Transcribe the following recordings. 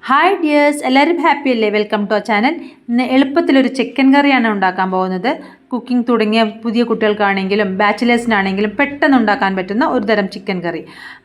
Hi dears, എല്ലാവരും happy അല്ലേ? Welcome to our channel. ഇന്ന് എളുപ്പത്തിലൊരു ചിക്കൻ കറിയാണ് ഉണ്ടാക്കാൻ പോകുന്നത്. കുക്കിംഗ് തുടങ്ങിയ പുതിയ കുട്ടികൾക്കാണെങ്കിലും ബാച്ചിലേഴ്സിനാണെങ്കിലും പെട്ടെന്ന് ഉണ്ടാക്കാൻ പറ്റുന്ന ഒരു തരം ചിക്കൻ കറി.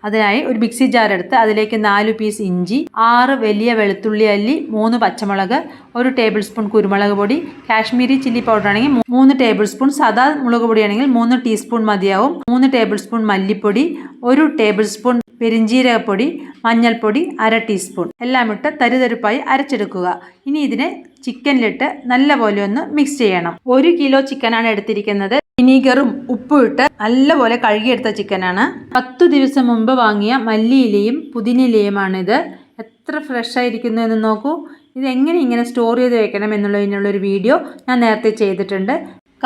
അതിനായി ഒരു മിക്സി ജാർ എടുത്ത് അതിലേക്ക് 4 പീസ് ഇഞ്ചി, 6 വലിയ വെളുത്തുള്ളി അല്ലി, 3 പച്ചമുളക്, 1 ടേബിൾ സ്പൂൺ കുരുമുളക് പൊടി, കാശ്മീരി ചില്ലി പൗഡർ ആണെങ്കിൽ 3 ടേബിൾ സ്പൂൺ, സാധാ മുളക് പൊടിയാണെങ്കിൽ 3 ടീസ്പൂൺ മതിയാവും, 3 ടേബിൾ സ്പൂൺ മല്ലിപ്പൊടി, 1 ടേബിൾ സ്പൂൺ പെരിഞ്ജീരകപ്പൊടി, മഞ്ഞൾപ്പൊടി 1/2 ടീസ്പൂൺ എല്ലാം ഇട്ട് തരിതരിപ്പായി അരച്ചെടുക്കുക. ഇനി ഇതിനെ ചിക്കനിലിട്ട് നല്ലപോലെ ഒന്ന് മിക്സ് ചെയ്യണം. 1 കിലോ ചിക്കനാണ് എടുത്തിരിക്കുന്നത്. വിനീഗറും ഉപ്പും ഇട്ട് നല്ലപോലെ കഴുകിയെടുത്ത ചിക്കനാണ്. 10 ദിവസം മുമ്പ് വാങ്ങിയ മല്ലിയിലയും പുതിനയിലയുമാണിത്. എത്ര ഫ്രഷ് ആയിരിക്കുന്നു എന്ന് നോക്കൂ. ഇത് എങ്ങനെ ഇങ്ങനെ സ്റ്റോർ ചെയ്ത് വെക്കണം എന്നുള്ളതിനുള്ളൊരു വീഡിയോ ഞാൻ നേരത്തെ ചെയ്തിട്ടുണ്ട്.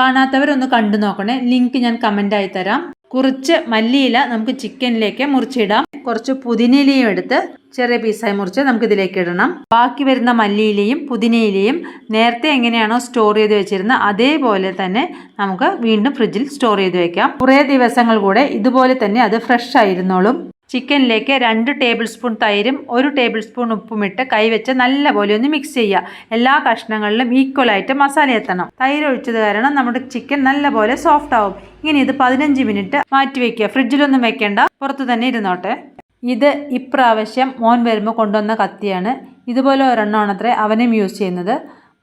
കാണാത്തവരൊന്ന് കണ്ടു നോക്കണേ. ലിങ്ക് ഞാൻ കമൻ്റായി തരാം. കുറച്ച് മല്ലിയില നമുക്ക് ചിക്കനിലേക്ക് മുറിച്ചിടാം. കുറച്ച് പുതിനയിലയും എടുത്ത് ചെറിയ പീസായി മുറിച്ച് നമുക്ക് ഇതിലേക്ക് ഇടണം. ബാക്കി വരുന്ന മല്ലിയിലയും പുതിനയിലയും നേരത്തെ എങ്ങനെയാണോ സ്റ്റോർ ചെയ്ത് വെച്ചിരുന്നത് അതേപോലെ തന്നെ നമുക്ക് വീണ്ടും ഫ്രിഡ്ജിൽ സ്റ്റോർ ചെയ്ത് വെക്കാം. കുറേ ദിവസങ്ങൾ കൂടെ ഇതുപോലെ തന്നെ അത് ഫ്രഷ് ആയിരുന്നോളും. ചിക്കനിലേക്ക് 2 ടേബിൾ സ്പൂൺ തൈരും 1 ടേബിൾ സ്പൂൺ ഉപ്പുമിട്ട് കൈവച്ച് നല്ലപോലെ ഒന്ന് മിക്സ് ചെയ്യുക. എല്ലാ കഷ്ണങ്ങളിലും ഈക്വലായിട്ട് മസാല എത്തണം. തൈര് ഒഴിച്ചത് കാരണം നമ്മുടെ ചിക്കൻ നല്ലപോലെ സോഫ്റ്റ് ആവും. ഇങ്ങനെ ഇത് 15 മിനിറ്റ് മാറ്റി വയ്ക്കുക. ഫ്രിഡ്ജിലൊന്നും വെക്കേണ്ട, പുറത്ത് തന്നെ ഇരുന്നോട്ടെ. ഇത് ഇപ്രാവശ്യം മോൻ വരുമ്പോൾ കൊണ്ടുവന്ന കത്തിയാണ്. ഇതുപോലെ ഒരെണ്ണമാണത്രേ അവനും യൂസ് ചെയ്യുന്നത്.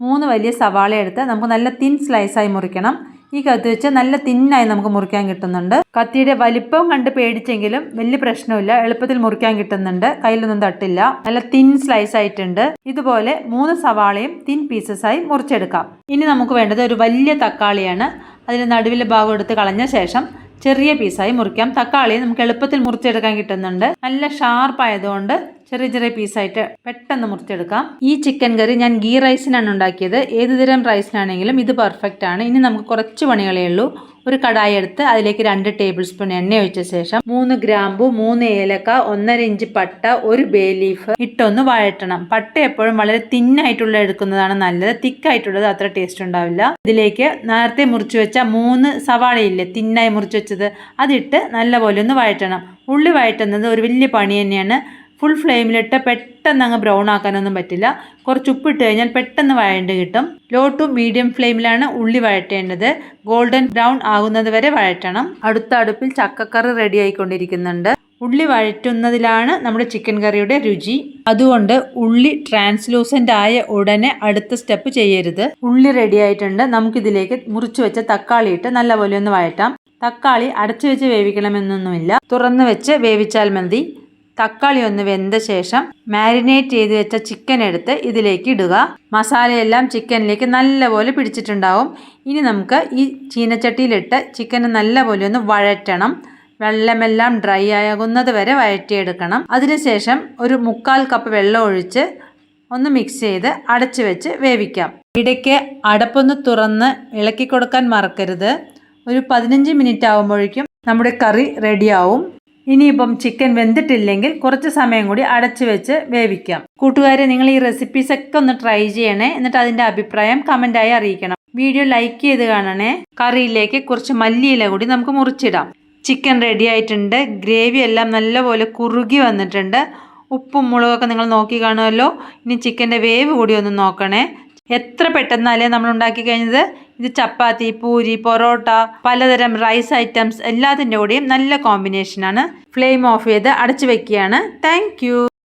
3 വലിയ സവാള എടുത്ത് നമുക്ക് നല്ല തിൻ സ്ലൈസായി മുറിക്കണം. ഈ കത്തി വെച്ച് നല്ല തിന്നായി നമുക്ക് മുറിക്കാൻ കിട്ടുന്നുണ്ട്. കത്തിയുടെ വലിപ്പം കണ്ട് പേടിച്ചെങ്കിലും വലിയ പ്രശ്നമില്ല, എളുപ്പത്തിൽ മുറിക്കാൻ കിട്ടുന്നുണ്ട്. കയ്യിലൊന്നും തട്ടില്ല. നല്ല തിൻ സ്ലൈസ് ആയിട്ടുണ്ട്. ഇതുപോലെ 3 സവാളയും തിൻ പീസസ് ആയി മുറിച്ചെടുക്കാം. ഇനി നമുക്ക് വേണ്ടത് ഒരു വലിയ തക്കാളിയാണ്. അതിൽ നടുവിലെ ഭാഗം എടുത്ത് കളഞ്ഞ ശേഷം ചെറിയ പീസായി മുറിക്കാം. തക്കാളി നമുക്ക് എളുപ്പത്തിൽ മുറിച്ചെടുക്കാൻ കിട്ടുന്നുണ്ട്. നല്ല ഷാർപ്പ് ആയതുകൊണ്ട് ചെറിയ ചെറിയ പീസായിട്ട് പെട്ടെന്ന് മുറിച്ചെടുക്കാം. ഈ ചിക്കൻ കറി ഞാൻ ഗീ റൈസിനാണ് ഉണ്ടാക്കിയത്. ഏത് തരം റൈസിനാണെങ്കിലും ഇത് പെർഫെക്റ്റ് ആണ്. ഇനി നമുക്ക് കുറച്ച് പണികളേ ഉള്ളൂ. ഒരു കടായി എടുത്ത് അതിലേക്ക് 2 ടേബിൾ സ്പൂൺ എണ്ണ ഒഴിച്ച ശേഷം 3 ഗ്രാമ്പു, 3 ഏലക്ക, 1.5 ഇഞ്ച് പട്ട, 1 ബേ ലീഫ് ഇട്ടൊന്ന് വഴറ്റണം. പട്ട എപ്പോഴും വളരെ തിന്നായിട്ടുള്ള എടുക്കുന്നതാണ് നല്ലത്. തിക്കായിട്ടുള്ളത് അത്ര ടേസ്റ്റ് ഉണ്ടാവില്ല. ഇതിലേക്ക് നേരത്തെ മുറിച്ച് വെച്ച 3 സവാളയില്ലേ തിന്നായി മുറിച്ച് വെച്ചത്, അതിട്ട് നല്ലപോലെ ഒന്ന് വഴറ്റണം. ഉള്ളി വഴറ്റുന്നത് ഒരു വലിയ പണി തന്നെയാണ്. ഫുൾ ഫ്ലെയിമിലിട്ട് പെട്ടെന്ന് അങ്ങ് ബ്രൗൺ ആക്കാനൊന്നും പറ്റില്ല. കുറച്ച് ഉപ്പിട്ട് കഴിഞ്ഞാൽ പെട്ടെന്ന് വഴണ്ട് കിട്ടും. ലോ ടു മീഡിയം ഫ്ലെയിമിലാണ് ഉള്ളി വഴറ്റേണ്ടത്. ഗോൾഡൻ ബ്രൗൺ ആകുന്നത് വരെ വഴറ്റണം. അടുത്ത അടുപ്പിൽ ചക്കക്കറി റെഡി ആയിക്കൊണ്ടിരിക്കുന്നുണ്ട്. ഉള്ളി വഴറ്റുന്നതിലാണ് നമ്മുടെ ചിക്കൻ കറിയുടെ രുചി. അതുകൊണ്ട് ഉള്ളി ട്രാൻസ്ലൂസൻ്റ് ആയ ഉടനെ അടുത്ത സ്റ്റെപ്പ് ചെയ്യരുത്. ഉള്ളി റെഡി ആയിട്ടുണ്ട്. നമുക്കിതിലേക്ക് മുറിച്ച് വെച്ച തക്കാളി ഇട്ട് നല്ലപോലെ ഒന്ന് വഴറ്റാം. തക്കാളി അടച്ചു വെച്ച് വേവിക്കണമെന്നൊന്നുമില്ല, തുറന്ന് വെച്ച് വേവിച്ചാൽ മതി. തക്കാളി ഒന്ന് വെന്ത ശേഷം മാരിനേറ്റ് ചെയ്ത് വെച്ച ചിക്കൻ എടുത്ത് ഇതിലേക്ക് ഇടുക. മസാലയെല്ലാം ചിക്കനിലേക്ക് നല്ലപോലെ പിടിച്ചിട്ടുണ്ടാവും. ഇനി നമുക്ക് ഈ ചീനച്ചട്ടിയിലിട്ട് ചിക്കൻ നല്ലപോലെ ഒന്ന് വഴറ്റണം. വെള്ളമെല്ലാം ഡ്രൈ ആകുന്നത് വരെ വഴറ്റിയെടുക്കണം. അതിനുശേഷം ഒരു 1/4 കപ്പ് വെള്ളം ഒഴിച്ച് ഒന്ന് മിക്സ് ചെയ്ത് അടച്ചു വെച്ച് വേവിക്കാം. ഇടയ്ക്ക് അടപ്പൊന്ന് തുറന്ന് ഇളക്കി കൊടുക്കാൻ മറക്കരുത്. ഒരു 15 മിനിറ്റ് ആകുമ്പോഴേക്കും നമ്മുടെ കറി റെഡിയാവും. ഇനിയിപ്പം ചിക്കൻ വെന്തിട്ടില്ലെങ്കിൽ കുറച്ച് സമയം കൂടി അടച്ചു വെച്ച് വേവിക്കാം. കൂട്ടുകാരെ, നിങ്ങൾ ഈ റെസിപ്പീസൊക്കെ ഒന്ന് ട്രൈ ചെയ്യണേ. എന്നിട്ട് അതിൻ്റെ അഭിപ്രായം കമൻ്റായി അറിയിക്കണം. വീഡിയോ ലൈക്ക് ചെയ്ത് കാണണേ. കറിയിലേക്ക് കുറച്ച് മല്ലിയില കൂടി നമുക്ക് മുറിച്ചിടാം. ചിക്കൻ റെഡി ആയിട്ടുണ്ട്. ഗ്രേവി എല്ലാം നല്ലപോലെ കുറുകി വന്നിട്ടുണ്ട്. ഉപ്പും മുളകൊക്കെ നിങ്ങൾ നോക്കി കാണുമല്ലോ. ഇനി ചിക്കൻ്റെ വേവ് കൂടി ഒന്ന് നോക്കണേ. എത്ര പെട്ടെന്നല്ലേ നമ്മൾ ഉണ്ടാക്കി കഴിഞ്ഞത്. ഇത് ചപ്പാത്തി, പൂരി, പൊറോട്ട, പലതരം റൈസ് ഐറ്റംസ് എല്ലാത്തിൻ്റെ കൂടെയും നല്ല കോമ്പിനേഷനാണ്. ഫ്ലെയിം ഓഫ് ചെയ്ത് അടച്ചു വെക്കുകയാണ്. Thank you.